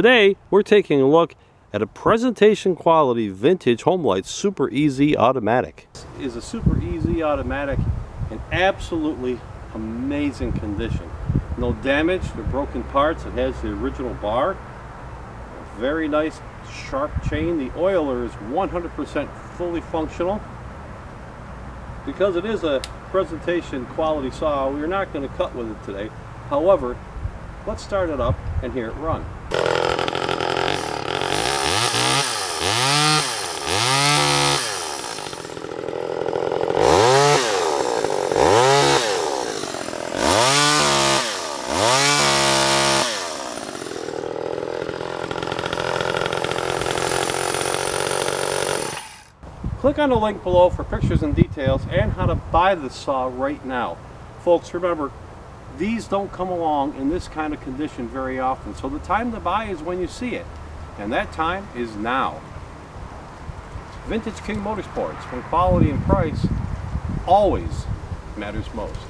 Today, we're taking a look at a presentation quality vintage Homelite Super Easy Automatic. This is a Super Easy Automatic in absolutely amazing condition. No damage, no broken parts. It has the original bar. A very nice sharp chain. The oiler is 100% fully functional. Because it is a presentation quality saw, we're not going to cut with it today. However, let's start it up and hear it run. Click on the link below for pictures and details and how to buy the saw right now. Folks, remember, these don't come along in this kind of condition very often, so the time to buy is when you see it, and that time is now. Vintage King Motorsports, when quality and price always matters most.